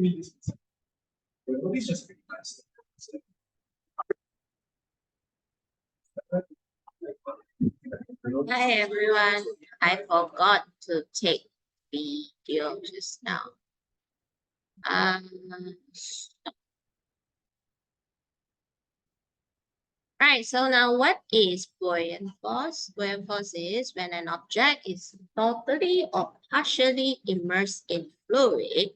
Hi everyone, I forgot to take video just now. Right, so now what is buoyant force? Buoyant force is when an object is totally or partially immersed in fluid.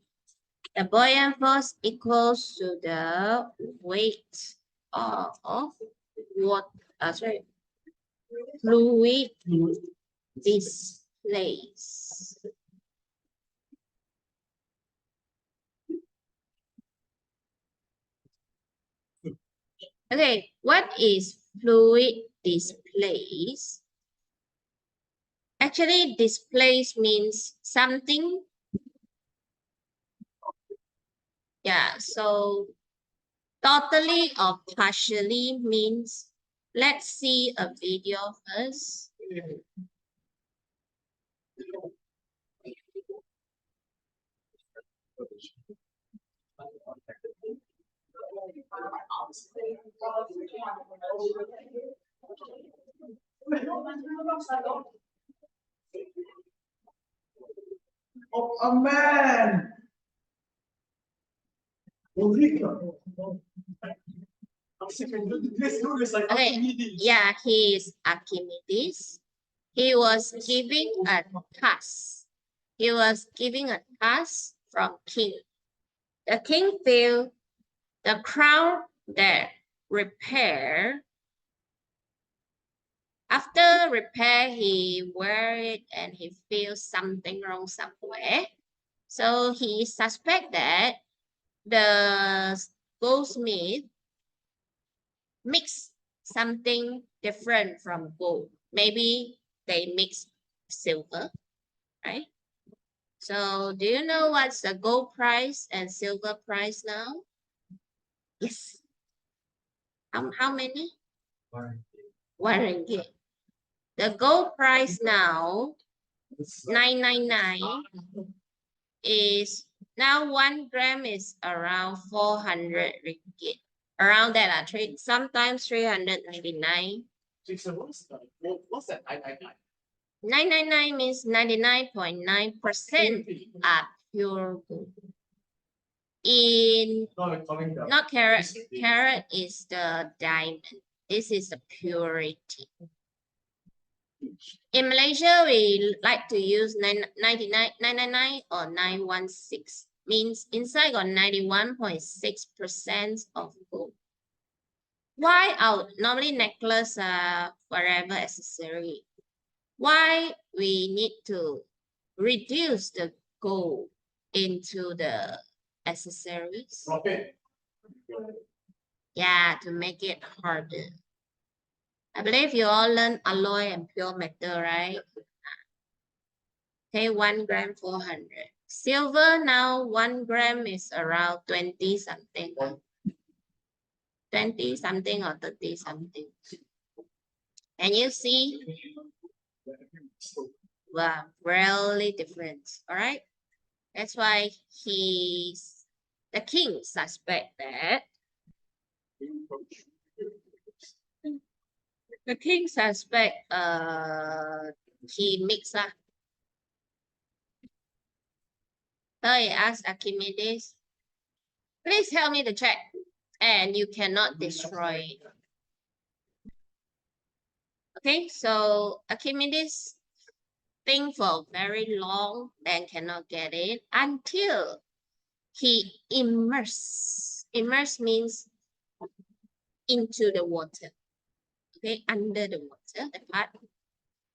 The buoyant force equals to the weight of fluid displaced. Okay, what is fluid displaced? Actually, displaced means something. Yeah, so totally or partially means, let's see a video first. Oh, man! Okay, yeah, he is Archimedes. He was giving a task. He was giving a task from king. The king feel the crown that repair. After repair, he wear it and he feels something wrong somewhere. So he suspect that the goldsmith mix something different from gold. Maybe they mix silver, right? So do you know what's the gold price and silver price now? Yes. How many? One ringgit. The gold price now, 999, is now 1 gram is around 400 ringgit. Around that, sometimes 399. So what's that? 999 means 99.9% are pure gold. Not carat. Carat is the diamond. This is the purity. In Malaysia, we like to use 999 or 916. Means inside got 91.6% of gold. Why our normally necklace are forever accessory? Why we need to reduce the gold into the accessories? Profit. Yeah, to make it harder. I believe you all learn alloy and pure metal, right? Okay, 1 gram 400. Silver now 1 gram is around 20 something. 20 something or 30 something. Can you see? Wow, really different. All right. That's why the king suspect that he mixed up. So he asked Archimedes, please help me to check, and you cannot destroy it. Okay, so Archimedes think for very long, then cannot get it until he immerse. Immerse means into the water. Okay, under the water, the part.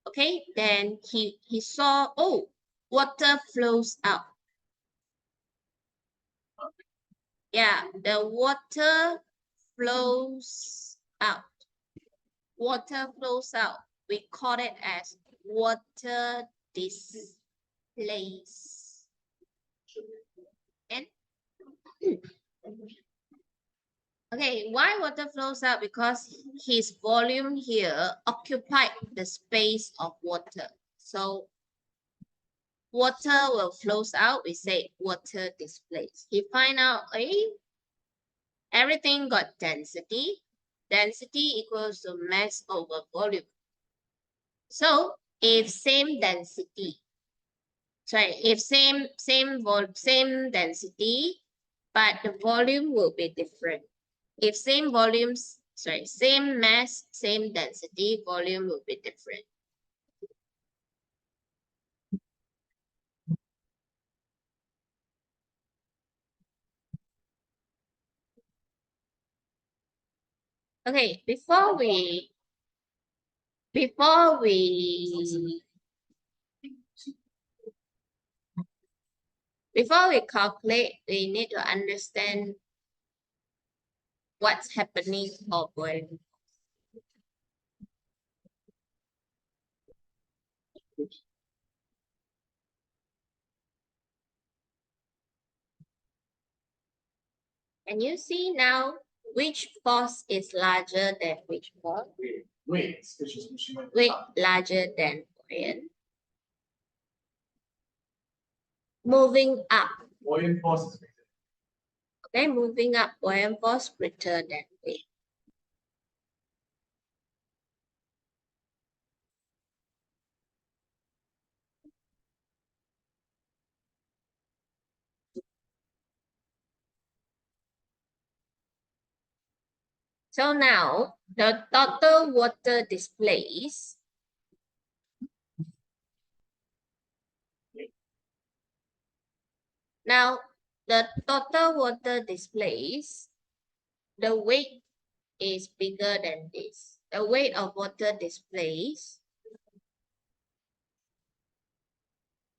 Okay, then he saw, oh, water flows out. Yeah, the water flows out. Water flows out. We call it as water displays. And okay, why water flows out? Because his volume here occupied the space of water. So water will flows out, we say water displaced. He find out everything got density. Density equals to mass over volume. So if same density, if same density, but the volume will be different. If same volumes, same mass, same density, volume will be different. Okay, before we calculate, we need to understand what's happening or boiling. Can you see now which force is larger than which force? Wait, Weight larger than buoyant. Moving up. buoyant force is greater. Okay, moving up, buoyant force greater than weight. So now the total water displaced now the total water displaced, the weight is bigger than this. The weight of water displaced,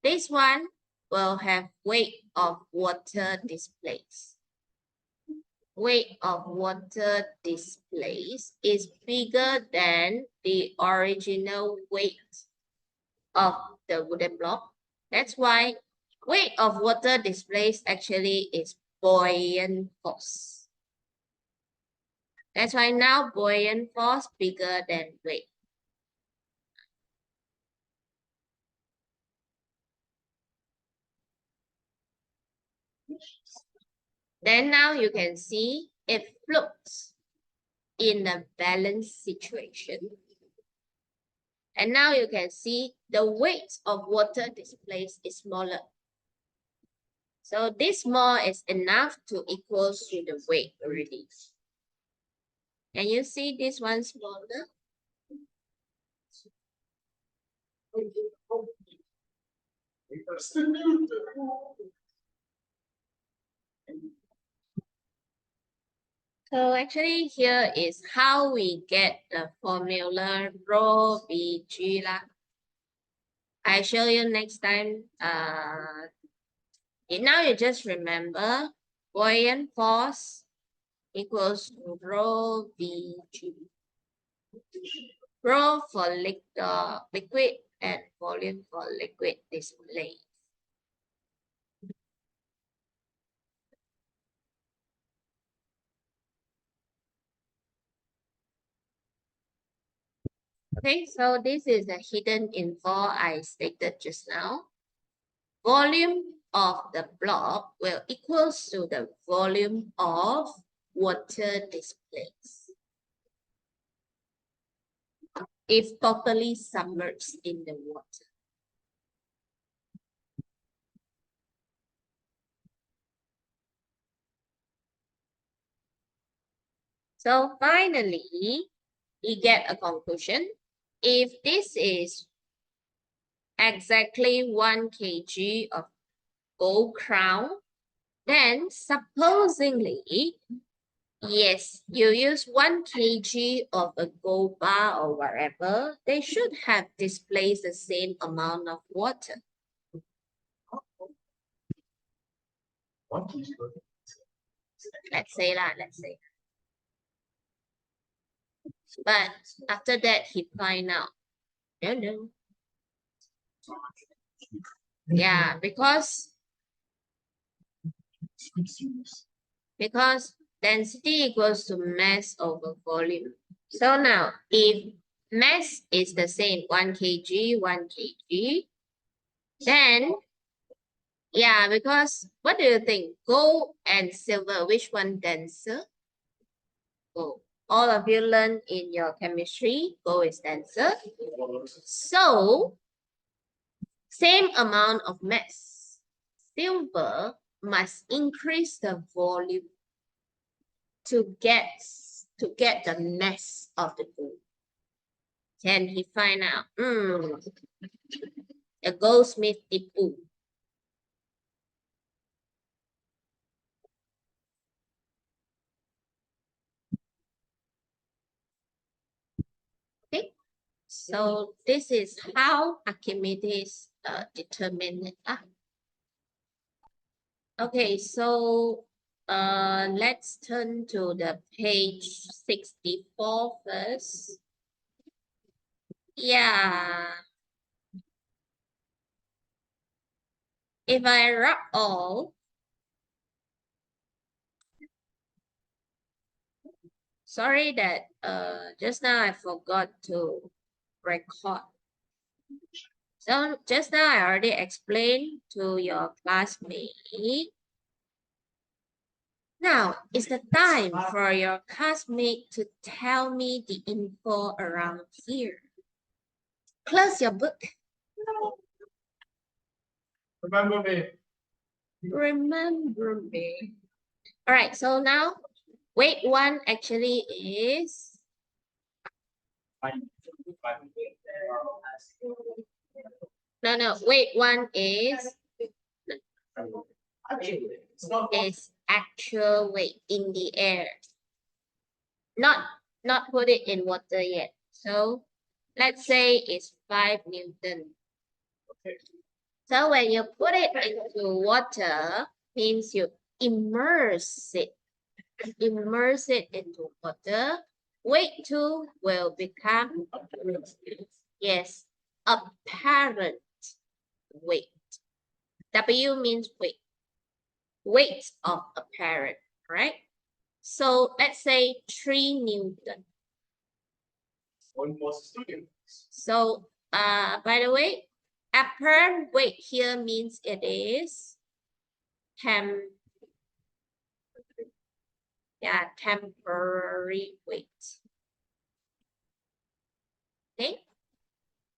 this one will have weight of water displaced. Weight of water displaced is bigger than the original weight of the wooden block. That's why weight of water displaced actually is buoyant force. That's why now buoyant force bigger than weight. Then now you can see it floats in a balanced situation. And now you can see the weight of water displaced is smaller. So this more is enough to equal to the weight already. Can you see this one smaller? So actually here is how we get the formula rho Vg lah. I show you next time. Now you just remember buoyant force equals to rho Vg. Rho for liquid and volume for liquid display. Okay, so this is the hidden info I stated just now. Volume of the block will equals to the volume of water displaced if totally submerged in the water. So finally, we get a conclusion. If this is exactly 1 kg of gold crown, then supposedly, yes, you use 1 kg of a gold bar or whatever, they should have displaced the same amount of water. Let's say. But after that, he find out. No. Yeah, because density equals to mass over volume. So now, if mass is the same, 1 kg, 1 kg, Then, yeah, because what do you think? Gold and silver, which one denser? Gold. All of you learn in your chemistry, gold is denser. So, same amount of mass. Silver must increase the volume to get the mass of the gold. Can he find out? The goldsmith tipu. Okay, so this is how Archimedes determined it. Okay, so let's turn to the page 64 first. Yeah. If I rub all, sorry that just now I forgot to record. So just now I already explained to your classmate. Now it's the time for your classmate to tell me the info around here. Close your book. Remember me. Remember me. All right, so now weight one actually is no, weight one is actual weight in the air. Not put it in water yet. So let's say it's 5 Newton. So when you put it into water, means you immerse it into water. Weight 2 will become, yes, apparent weight. W means weight. Weight of apparent, right? So let's say 3 Newton. So by the way, apparent weight here means it is temporary weight. Okay,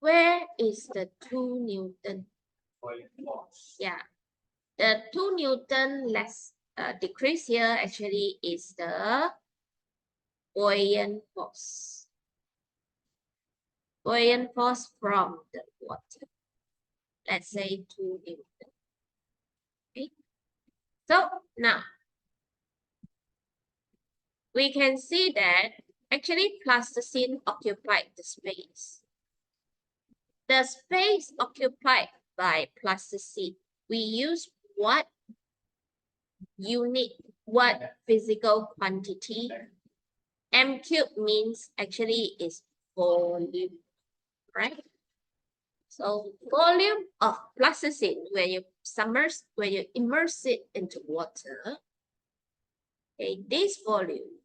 where is the 2 Newton? Yeah, the 2 Newton less decrease here actually is the buoyant force. Buoyant force from the water. Let's say 2 Newton. Okay, so now we can see that actually plasticine occupied the space. The space occupied by plasticine, we use what unit, what physical quantity? M cube means actually is volume, right? So volume of plasticine, when you immerse it into water, okay, this volume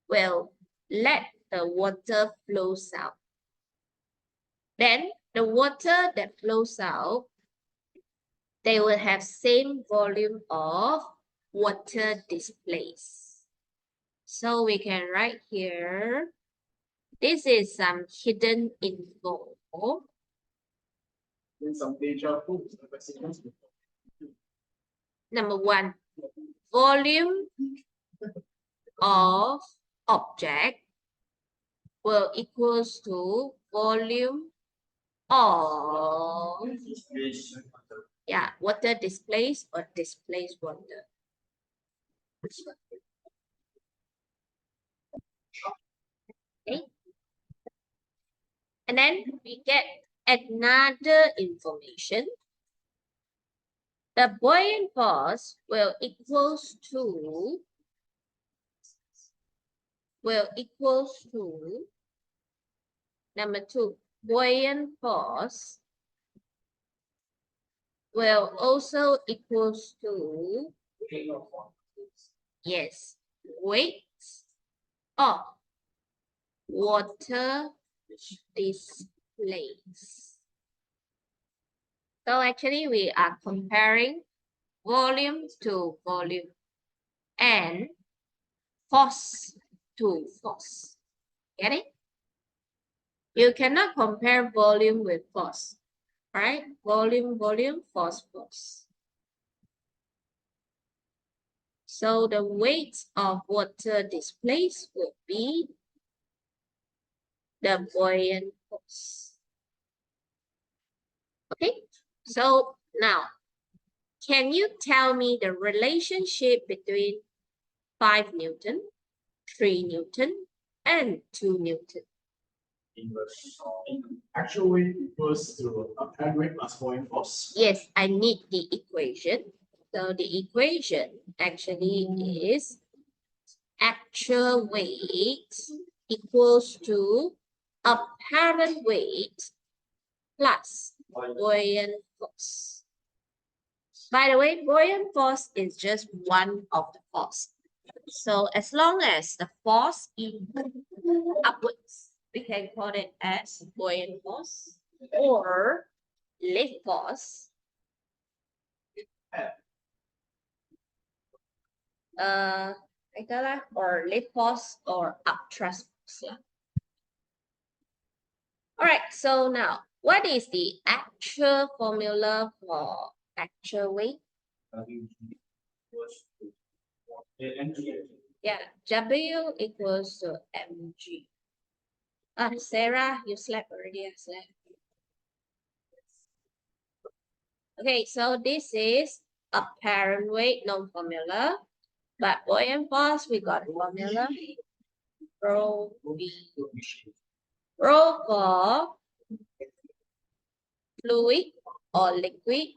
will let the water flows out. Then the water that flows out, they will have same volume of water displaced. So we can write here, this is some hidden info. Number one, volume of object will equals to volume of water displaced or displaced water. Okay. And then we get another information. The buoyant force will equals to number 2, buoyant force will also equals to, yes, weight of water displaced. So actually we are comparing volume to volume and force to force. Get it? You cannot compare volume with force, right? Volume, volume, force, force. So the weight of water displaced would be the buoyant force. Okay, so now, can you tell me the relationship between 5 Newton, 3 Newton, and 2 Newton? Actual weight equals to apparent weight plus buoyant force. Yes, I need the equation. So the equation actually is actual weight equals to apparent weight plus buoyant force. By the way, buoyant force is just one of the force. So as long as the force is upwards, we can call it as buoyant force or lift force. Or lift force or upthrust force. Yeah. All right, so now what is the actual formula for actual weight? Yeah, W equals to mg. Sarah, you slept already. I slept. Okay, so this is apparent weight, no formula. But buoyant force, we got a formula. Rho V. Rho for fluid or liquid,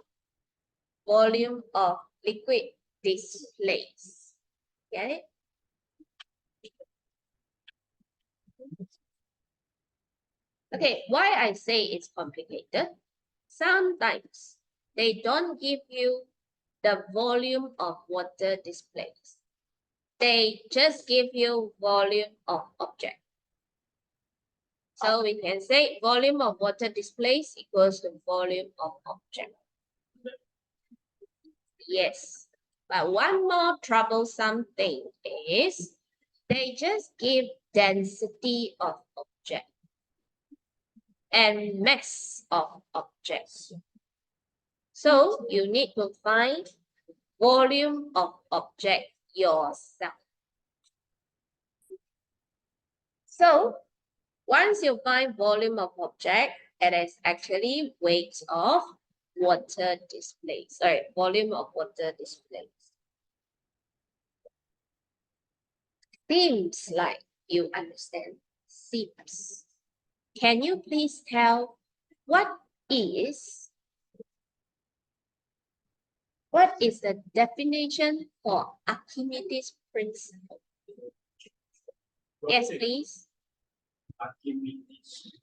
volume of liquid displaced. Get it? Okay, why I say it's complicated? Sometimes they don't give you the volume of water displaced. They just give you volume of object. So we can say volume of water displaced equals to volume of object. Yes. But one more troublesome thing is they just give density of object and mass of objects. So you need to find volume of object yourself. So once you find volume of object, it is actually weight of water displaced. Sorry, volume of water displaced. Seems like you understand. Seems. Can you please tell what is the definition for Archimedes principle? Yes, please. Archimedes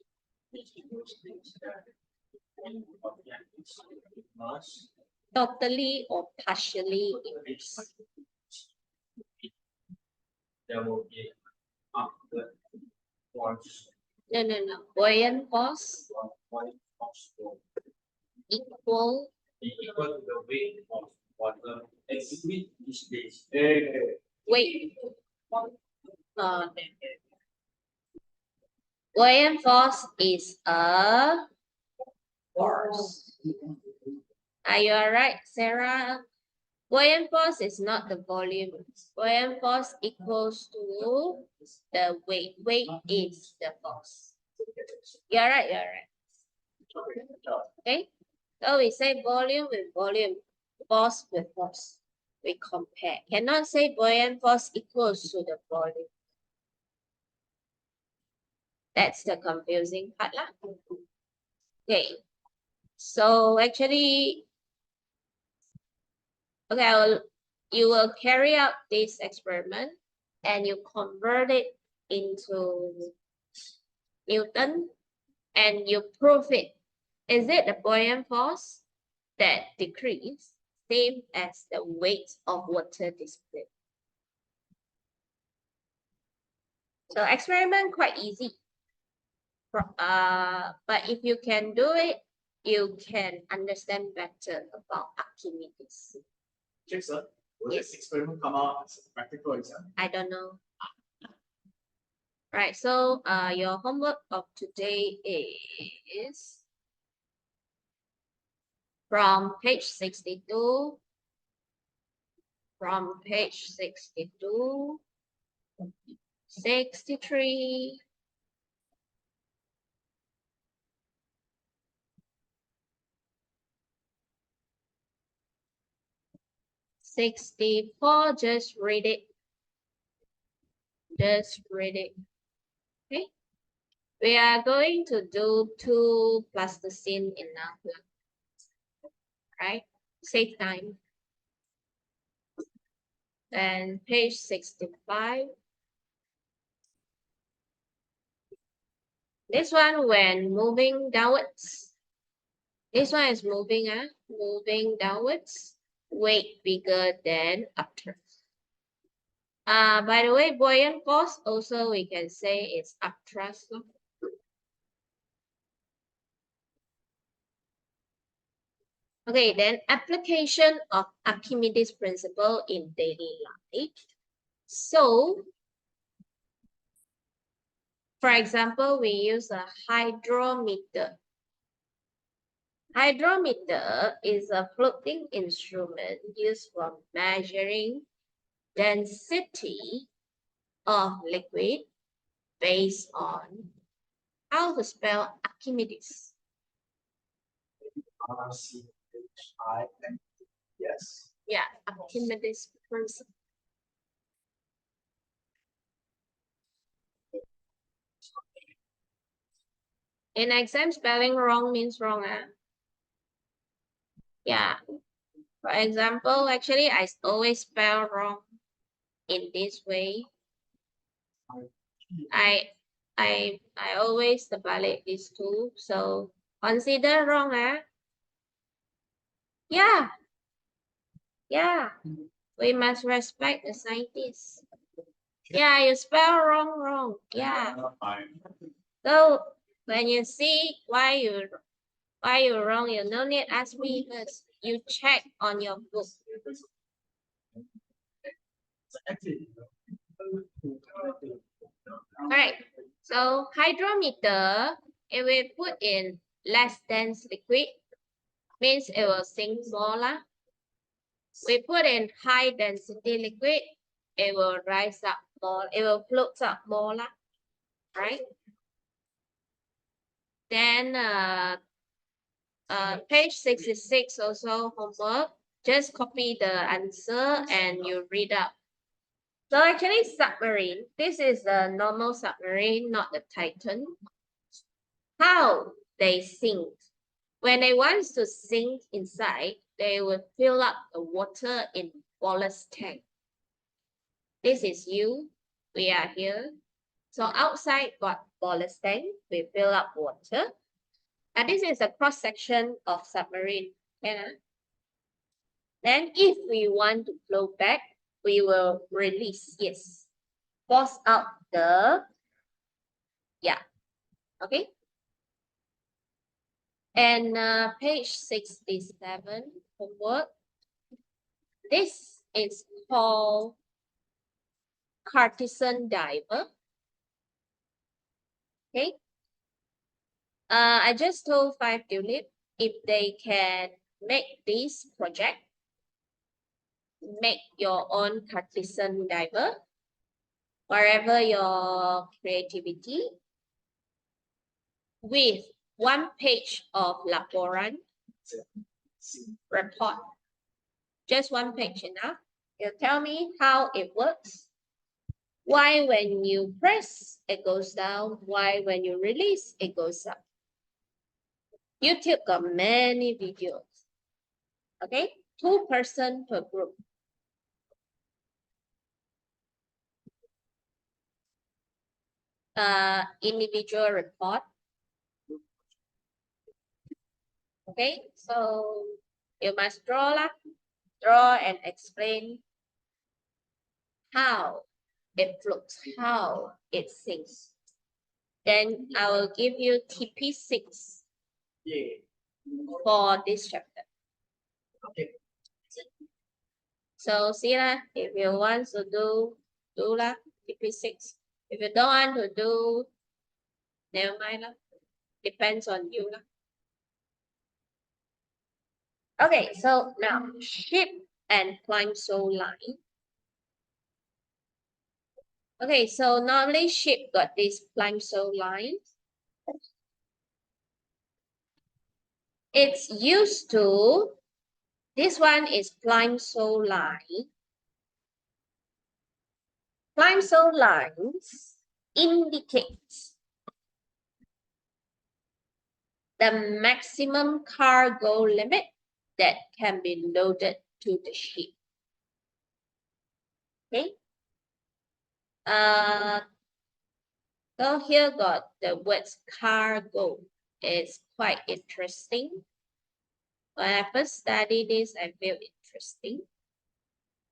mass Totally or partially immersed. there will be after force No. Buoyant force buoyant force will equal. be equal to the weight of water exhibit displaced. Wait. Buoyant force is a force. Are you alright, Sarah? Buoyant force is not the volume. Buoyant force equals to the weight. Weight is the force. You're right. Okay? So we say volume with volume, force with force. We compare. Cannot say buoyant force equals to the volume. That's the confusing part lah. Okay. So actually, okay, you will carry out this experiment and you convert it into Newton and you prove it. Is it the buoyant force that decrease same as the weight of water displaced? So experiment quite easy. But if you can do it you can understand better about Archimedes. Check, sir. Will Yes. this experiment come out as a practical exam? I don't know. Right, so your homework of today is from page 62, from page 62, 63, 64, just read it. Just read it. Okay. We are going to do 2 plasticine in now. Right? Save time. And page 65. This one when moving downwards. This one is moving, moving downwards. Weight bigger than upwards. By the way, buoyant force also we can say it's upthrust. Okay, then application of Archimedes principle in daily life. So, for example, we use a hydrometer. Hydrometer is a floating instrument used for measuring density of liquid based on how to spell Archimedes. Archimedes. Yes. Yeah, Archimedes principle. In exam, spelling wrong means wrong. Yeah. For example, actually, I always spell wrong in this way. I always validate these two. So consider wrong, Yeah. Yeah. We must respect the scientists. Yeah, you spell wrong. Yeah. So when you see why you're wrong, you no need ask me first. You check on your book. Alright. So hydrometer, if we put in less dense liquid, means it will sink more. We put in high density liquid, it will rise up more, it will float up more, right? Then page 66 also homework. Just copy the answer and you read up. So actually submarine, this is a normal submarine, not the Titan. How they sink? When they want to sink inside, they will fill up the water in ballast tank. This is you, we are here. So outside got ballast tank, we fill up water. And this is a cross section of submarine. Yeah. Then if we want to flow back, we will release, yes. Force out the, okay. And page 67, homework. This is called Cartesian diver. Okay. I just told 5 tulip if they can make this project, make your own Cartesian diver, wherever your creativity, with 1 page of laporan report. Just 1 page enough. You tell me how it works. Why when you press, it goes down. Why when you release, it goes up. YouTube got many videos. Okay, 2 person per group. Individual report. Okay, so you must draw and explain how it floats, how it sinks. Then I will give you TP6. Yeah. for this chapter. Okay. So see lah, if you want to do lah, TP6. If you don't want to do, never mind lah. Depends on you lah. Okay, so now ship and plimsoll line. Okay, so normally ship got this plimsoll line. It's used to, this one is plimsoll line. Plimsoll lines indicates the maximum cargo limit that can be loaded to the ship. Okay. So here got the words cargo. It's quite interesting. When I first studied this, I feel interesting.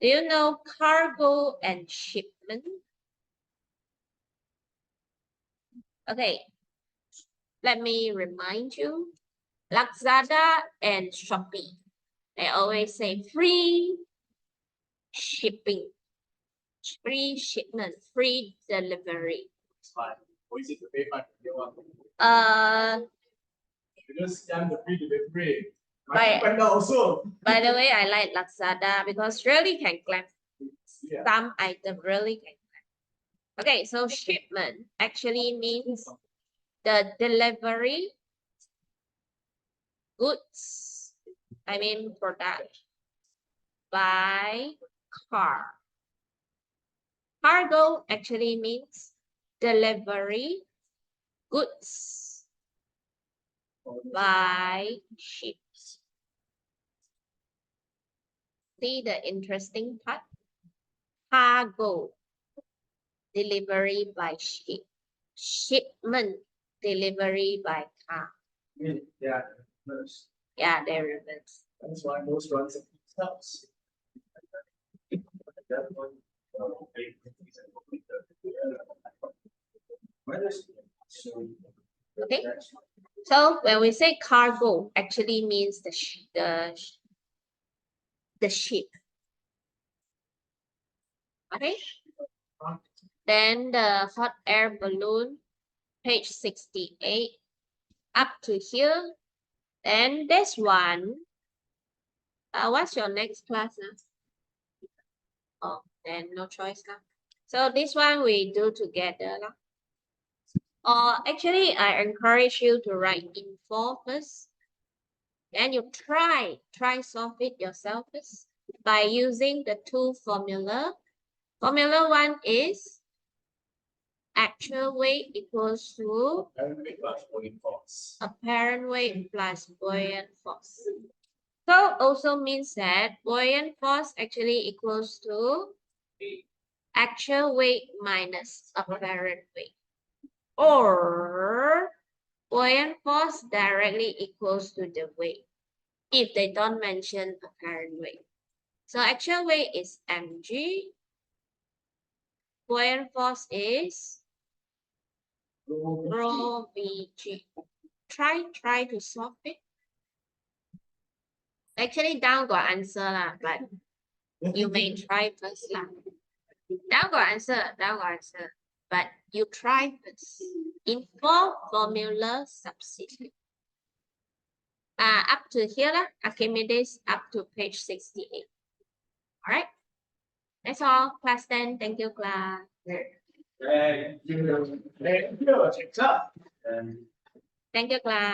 Do you know cargo and shipment? Okay, let me remind you. Lazada and Shopee, they always say free shipping, free shipment, free delivery. It's fine. Or is it the pay fine? You just scan the free delivery. Also. By the way, I like Lazada because really can claim some item really can claim. Okay, so shipment actually means the delivery goods, I mean product, by car. Cargo actually means delivery goods by ships. See the interesting part? Cargo, delivery by ship. Shipment, delivery by car. Yeah. Yeah, they're reversed. That's why most runs have stops. Okay. So when we say cargo, actually means the ship. Okay. Then the hot air balloon, page 68, up to here. Then this one. What's your next class now? Oh, then no choice now. So this one we do together now. Actually, I encourage you to write info first. And you try solve it yourself first by using the two formula. Formula 1 is actual weight equals to apparent weight plus buoyant force. So also means that buoyant force actually equals to actual weight minus apparent weight. Or buoyant force directly equals to the weight if they don't mention apparent weight. So actual weight is mg. Buoyant force is rho vg. Try to solve it. Actually, down got answer lah, but you may try first lah. Down got answer, but you try first. Info formula substitute. Up to here lah, Archimedes up to page 68. All right. That's all. Class 10. Thank you, class. Thank you. Thank you, class.